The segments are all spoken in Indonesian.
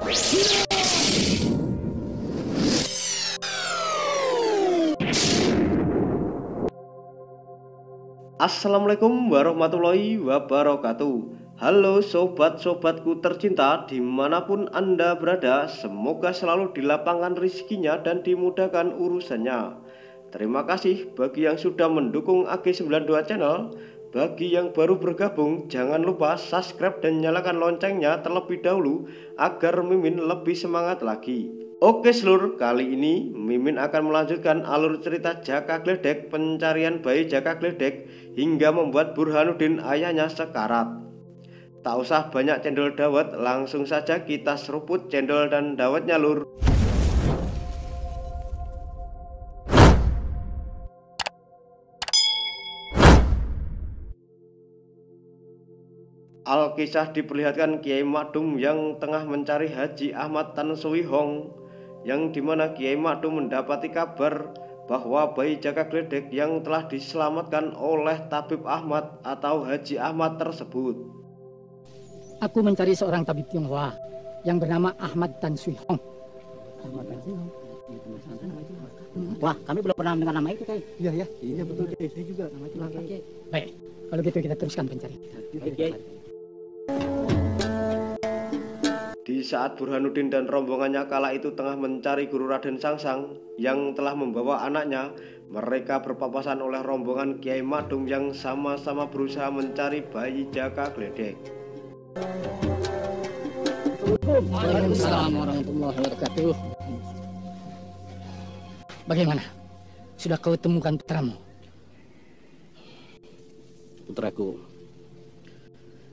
Assalamualaikum warahmatullahi wabarakatuh. Halo sobat-sobatku tercinta dimanapun Anda berada, semoga selalu dilapangkan rezekinya dan dimudahkan urusannya. Terima kasih bagi yang sudah mendukung AG92 Channel. Bagi yang baru bergabung, jangan lupa subscribe dan nyalakan loncengnya terlebih dahulu agar Mimin lebih semangat lagi. Oke seluruh, kali ini Mimin akan melanjutkan alur cerita Jaka Gledek, pencarian bayi Jaka Gledek hingga membuat Burhanuddin ayahnya sekarat. Tak usah banyak cendol dawet, langsung saja kita seruput cendol dan dawetnya lur. Alkisah diperlihatkan Kiai Makdum yang tengah mencari Haji Ahmad Tan Sui Hong, yang dimana Kiai Makdum mendapati kabar bahwa bayi Jaka Gledek yang telah diselamatkan oleh Tabib Ahmad atau Haji Ahmad tersebut. Aku mencari seorang tabib Tionghoa yang bernama Ahmad Tan Sui Hong. Wah, kami belum pernah mendengar nama itu, Kay. Iya betul, Kay. Saya juga nama itu langka. Baik, kalau gitu kita teruskan pencarian. Di saat Burhanuddin dan rombongannya kala itu tengah mencari Guru Raden Sangsang yang telah membawa anaknya, mereka berpapasan oleh rombongan Kiai Makdum yang sama-sama berusaha mencari bayi Jaka Gledek. Waalaikumsalam warahmatullahi wabarakatuh. Bagaimana? Sudah kau temukan putramu? Putraku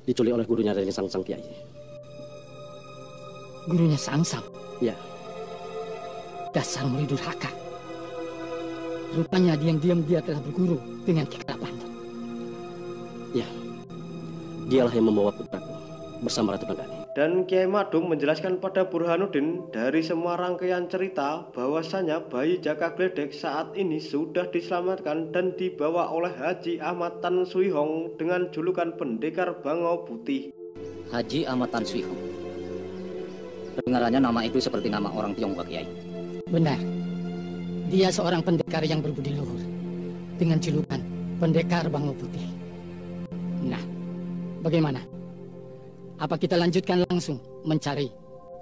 diculik oleh gurunya Raden Sangsang, Kiai. Gurunya Sangsang? Ya. Dasar murid durhaka. Rupanya diam-diam dia telah berguru dengan Ki Kalapandut. Ya, dialah yang membawa putraku bersama Ratu Nanggani. Dan Kiai Makdum menjelaskan pada Burhanuddin dari semua rangkaian cerita bahwasanya bayi Jaka Gledek saat ini sudah diselamatkan dan dibawa oleh Haji Ahmad Tan Sui Hong dengan julukan Pendekar Bangau Putih. Haji Ahmad Tan Sui Hong. Kedengarannya nama itu seperti nama orang Tionghoa, Kiai. Benar. Dia seorang pendekar yang berbudi luhur dengan julukan Pendekar Bangau Putih. Nah, bagaimana? Apa kita lanjutkan langsung mencari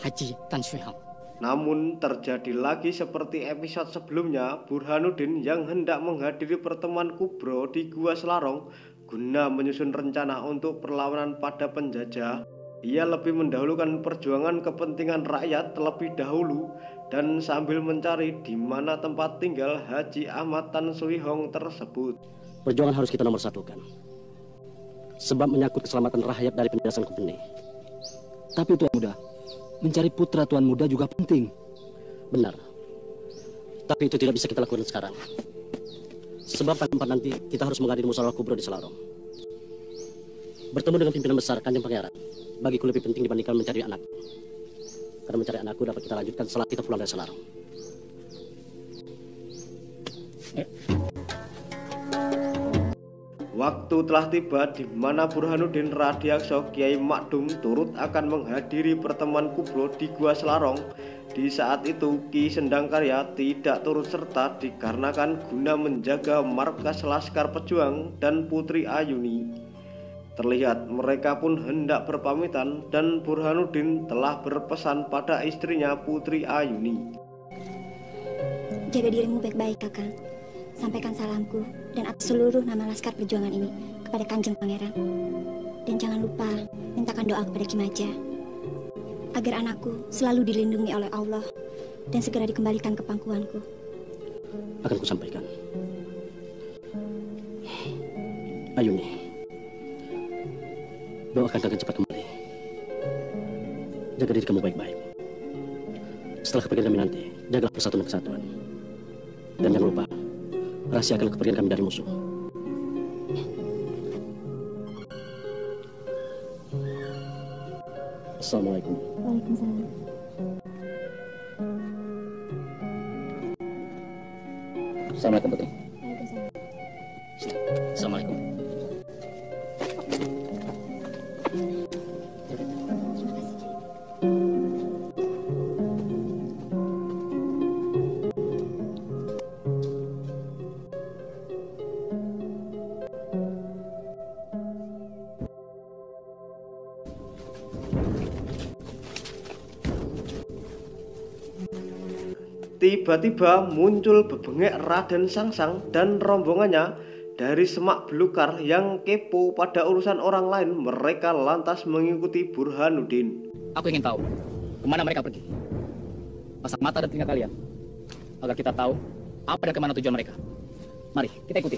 Haji Tan Sui Hong? Namun terjadi lagi seperti episode sebelumnya, Burhanuddin yang hendak menghadiri pertemuan kubro di Gua Selarong guna menyusun rencana untuk perlawanan pada penjajah. Ia lebih mendahulukan perjuangan kepentingan rakyat terlebih dahulu dan sambil mencari di mana tempat tinggal Haji Ahmad Tan Sui Hong tersebut. Perjuangan harus kita nomorsatukan, sebab menyangkut keselamatan rakyat dari penindasan Kubene. Tapi Tuan Muda, mencari putra Tuan Muda juga penting. Benar. Tapi itu tidak bisa kita lakukan sekarang. Sebab tempat nanti kita harus menghadiri musyawarah kubro di Selarong. Bertemu dengan pimpinan besar Kanjeng Pangeran bagiku lebih penting dibandingkan mencari anakku. Karena mencari anakku dapat kita lanjutkan setelah kita pulang dari Selarong. Waktu telah tiba di mana Burhanuddin Radiakso Kiai Makdum turut akan menghadiri pertemuan kubro di Gua Selarong. Di saat itu Ki Sendangkarya tidak turut serta dikarenakan guna menjaga markas Laskar Pejuang dan Putri Ayuni. Terlihat mereka pun hendak berpamitan dan Burhanuddin telah berpesan pada istrinya Putri Ayuni. Jaga dirimu baik-baik, Kakang. Sampaikan salamku dan atas seluruh nama Laskar Perjuangan ini kepada Kanjeng Pangeran. Dan jangan lupa mintakan doa kepada Ki Maja agar anakku selalu dilindungi oleh Allah dan segera dikembalikan ke pangkuanku. Akan kusampaikan. Ayuni, doakan kakak cepat kembali. Jaga diri kamu baik-baik. Setelah kepergian kami nanti, jagalah persatuan dan kesatuan. Dan jangan lupa, rahasiakan kepergian kami dari musuh. Assalamualaikum. Waalaikumsalam. Assalamualaikum, Putri. Waalaikumsalam. Assalamualaikum. Terima kasih. tiba-tiba muncul bebengek Raden Sangsang dan rombongannya dari semak belukar yang kepo pada urusan orang lain. Mereka lantas mengikuti Burhanuddin. Aku ingin tahu kemana mereka pergi. Pasang mata dan telinga kalian agar kita tahu apa dan kemana tujuan mereka. Mari kita ikuti.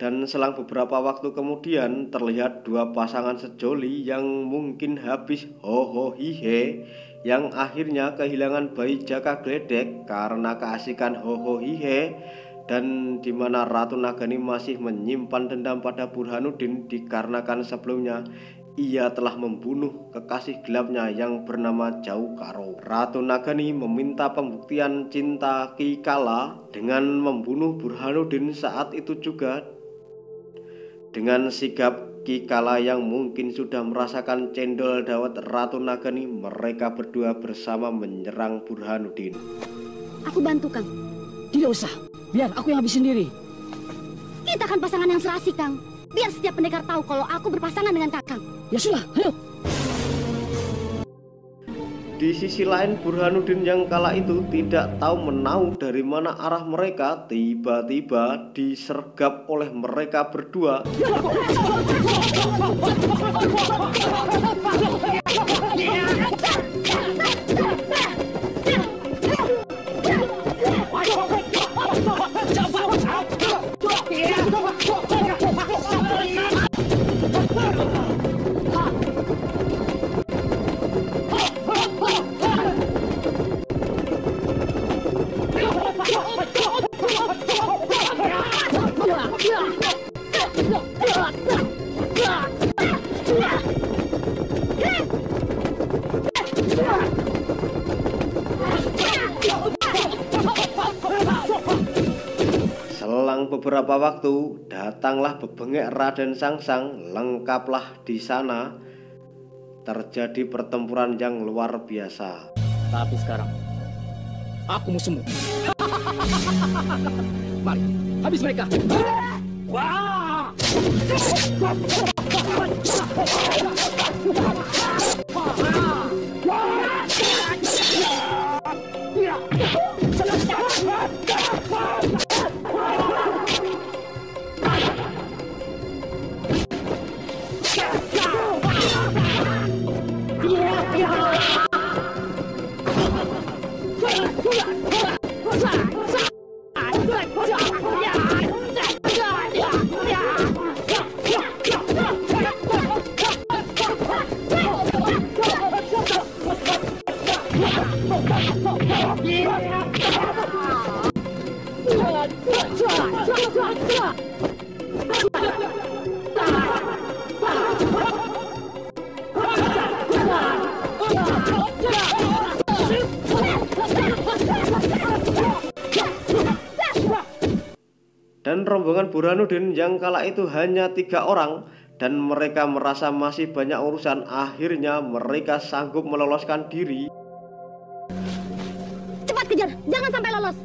Dan selang beberapa waktu kemudian terlihat dua pasangan sejoli yang mungkin habis ho hihe, yang akhirnya kehilangan bayi Jaka Gledek karena keasikan ho hihe, dan di mana Ratu Nagani masih menyimpan dendam pada Burhanuddin dikarenakan sebelumnya ia telah membunuh kekasih gelapnya yang bernama Jaukaro. Ratu Nagani meminta pembuktian cinta Ki Kala dengan membunuh Burhanuddin saat itu juga. Dengan sigap Ki Kala yang mungkin sudah merasakan cendol dawet Ratu Nagani, mereka berdua bersama menyerang Burhanuddin. Aku bantu, Kang. Tidak usah, biar aku yang habis sendiri. Kita kan pasangan yang serasi, Kang. Biar setiap pendekar tahu kalau aku berpasangan dengan Kakang. Ya sudah, ayo. Di sisi lain, Burhanuddin yang kala itu tidak tahu menau dari mana arah mereka, tiba-tiba disergap oleh mereka berdua. Selang beberapa waktu, datanglah bebengek Raden Sangsang. Lengkaplah di sana terjadi pertempuran yang luar biasa. Tapi sekarang aku musuhmu. Mari, habis mereka. Wah! Dan rombongan Burhanuddin yang kala itu hanya 3 orang dan mereka merasa masih banyak urusan. Akhirnya mereka sanggup meloloskan diri. Cepat kejar, jangan sampai lolos.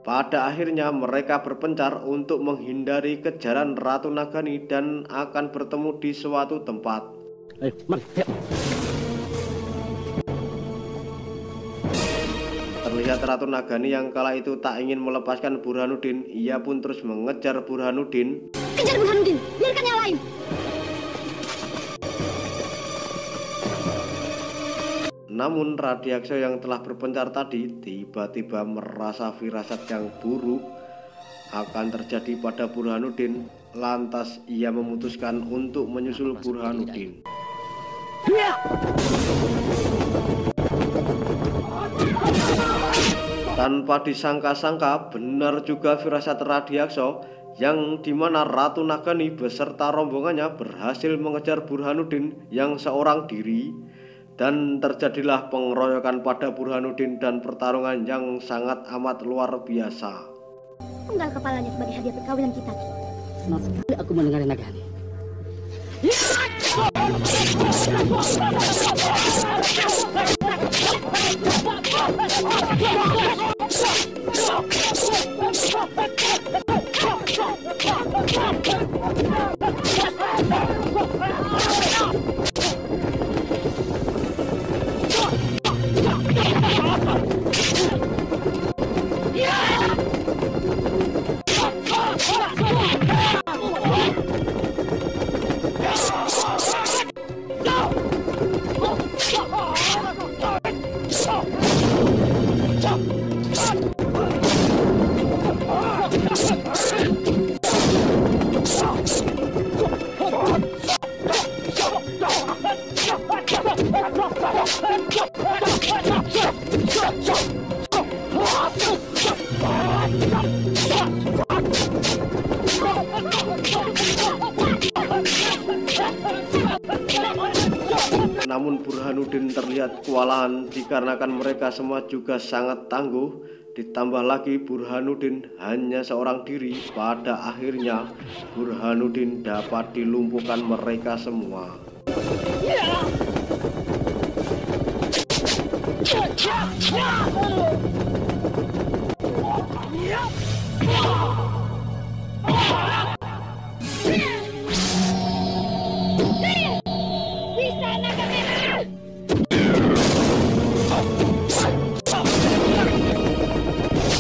Pada akhirnya mereka berpencar untuk menghindari kejaran Ratu Nagani dan akan bertemu di suatu tempat. Ayo, mari, ayo. Terlihat Ratu Nagani yang kala itu tak ingin melepaskan Burhanuddin. Ia pun terus mengejar Burhanuddin. Kejar Burhanuddin, biarkan yang lain. Namun Radiaksa yang telah berpencar tadi tiba-tiba merasa firasat yang buruk akan terjadi pada Burhanuddin. Lantas ia memutuskan untuk menyusul Burhanuddin. Tanpa disangka-sangka, benar juga firasat Radiaksa, yang dimana Ratu Nagani beserta rombongannya berhasil mengejar Burhanuddin yang seorang diri. Dan terjadilah pengeroyokan pada Burhanuddin dan pertarungan yang sangat amat luar biasa. Penggal kepalanya sebagai hadiah perkawinan kita. Senang sekali aku mendengar Nagani. Namun Burhanuddin terlihat kewalahan dikarenakan mereka semua juga sangat tangguh. Ditambah lagi Burhanuddin hanya seorang diri. Pada akhirnya Burhanuddin dapat dilumpuhkan mereka semua.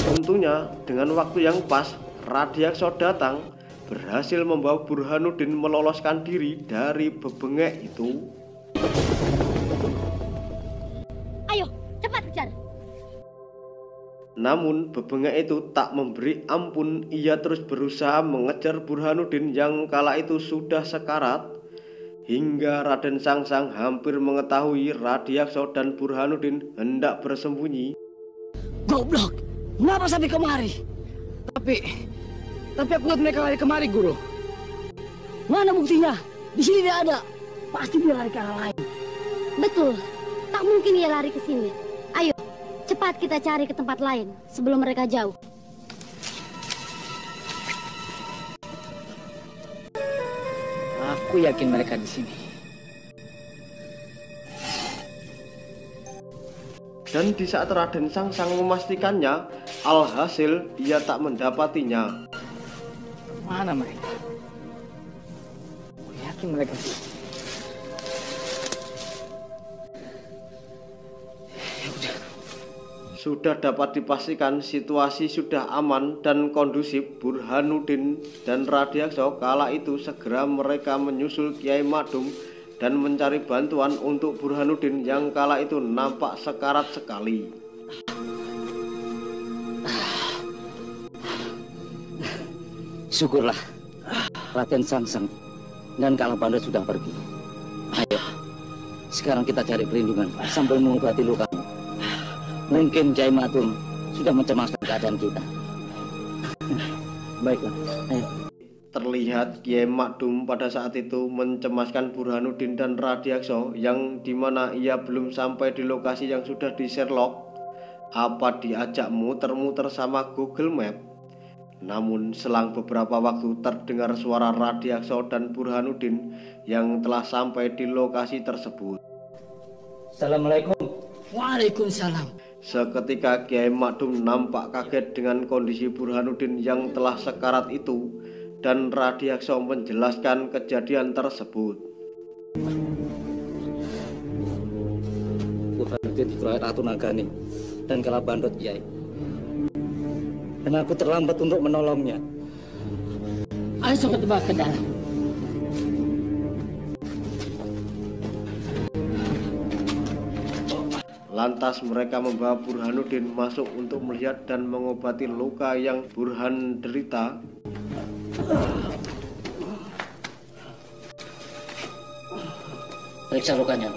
Tentunya dengan waktu yang pas, Radyaksa datang berhasil membawa Burhanuddin meloloskan diri dari bebengek itu. Ayo, cepat kejar. Namun bebengek itu tak memberi ampun. Ia terus berusaha mengejar Burhanuddin yang kala itu sudah sekarat. Hingga Raden Sangsang hampir mengetahui Radyaksa dan Burhanuddin hendak bersembunyi. Goblok! Kenapa sampai kemari? Tapi aku lihat mereka lari kemari, Guru. Mana buktinya? Di sini tidak ada. Pasti dia lari ke arah lain. Betul, tak mungkin ia lari ke sini. Ayo, cepat kita cari ke tempat lain sebelum mereka jauh. Aku yakin mereka di sini. Dan di saat Raden Sangsang memastikannya, alhasil ia tak mendapatinya. Mana mereka? Aku yakin mereka. Sudah dapat dipastikan situasi sudah aman dan kondusif. Burhanuddin dan Radyaksa kala itu segera mereka menyusul Kiai Madung dan mencari bantuan untuk Burhanuddin yang kala itu nampak sekarat sekali. Syukurlah Raden Sangsang dan Kala Bandar sudah pergi. Ayo, sekarang kita cari perlindungan sambil mengobati luka. Mungkin Kiai Madung sudah mencemaskan keadaan kita. Baiklah, ayo. Terlihat Kiai Madum pada saat itu mencemaskan Burhanuddin dan Radyaksa, yang dimana ia belum sampai di lokasi yang sudah di Sherlock. Apa diajak muter-muter sama Google Map. Namun selang beberapa waktu terdengar suara Radyaksa dan Burhanuddin yang telah sampai di lokasi tersebut. Assalamualaikum. Waalaikumsalam. Seketika Kiai Madum nampak kaget dengan kondisi Burhanuddin yang telah sekarat itu, dan Radyaksa menjelaskan kejadian tersebut. Burhanuddin dikeroyok Ratu Nagani dan Kala Bandot, Kiai. Dan aku terlambat untuk menolongnya. Ayo cepat bawa ke dalam. Lantas mereka membawa Burhanuddin masuk untuk melihat dan mengobati luka yang Burhan derita. Periksa lukanya.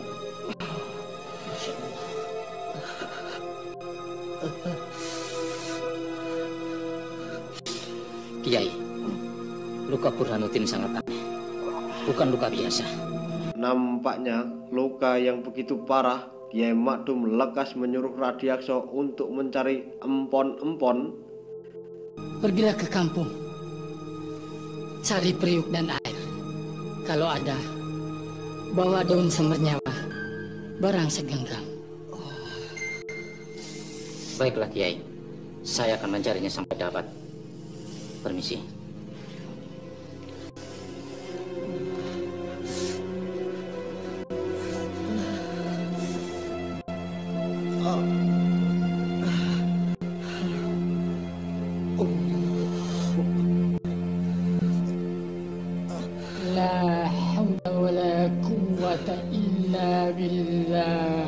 Kiai, luka Burhanuddin sangat aneh. Bukan luka biasa. Nampaknya luka yang begitu parah. Kiai Madum lekas menyuruh Radyaksa untuk mencari empon-empon. Pergilah ke kampung. Cari periuk dan air. Kalau ada, bawa daun semerbnyawa, barang segenggam. Baiklah Kiai, saya akan mencarinya sampai dapat. Permisi. La hawla wa la quwwata illa billah.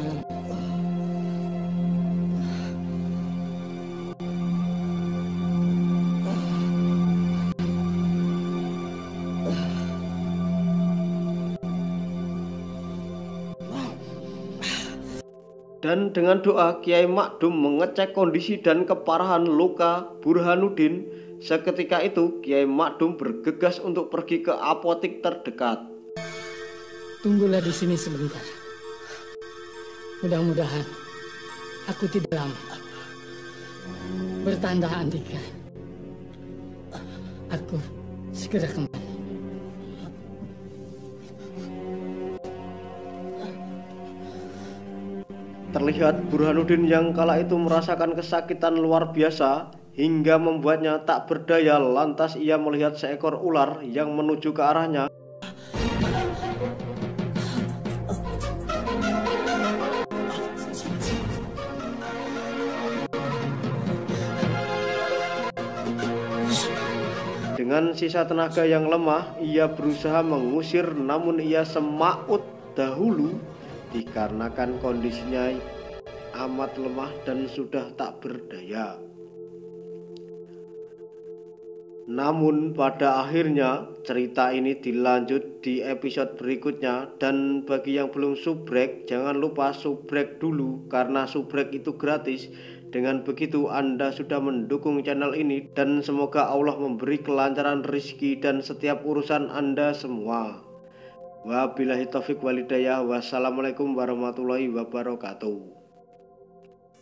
Dan dengan doa, Kiai Makdum mengecek kondisi dan keparahan luka Burhanuddin. Seketika itu, Kiai Makdum bergegas untuk pergi ke apotik terdekat. Tunggulah di sini sebentar. Mudah-mudahan aku tidak lama. Bertanda Andika. Aku segera kembali. Terlihat Burhanuddin yang kala itu merasakan kesakitan luar biasa hingga membuatnya tak berdaya. Lantas ia melihat seekor ular yang menuju ke arahnya. Dengan sisa tenaga yang lemah, ia berusaha mengusir, namun ia semaut dahulu dikarenakan kondisinya amat lemah dan sudah tak berdaya. Namun pada akhirnya cerita ini dilanjut di episode berikutnya. Dan bagi yang belum subrek, jangan lupa subrek dulu karena subrek itu gratis. Dengan begitu Anda sudah mendukung channel ini, dan semoga Allah memberi kelancaran rezeki dan setiap urusan Anda semua. Wabillahi taufik walhidayah. Wassalamualaikum warahmatullahi wabarakatuh.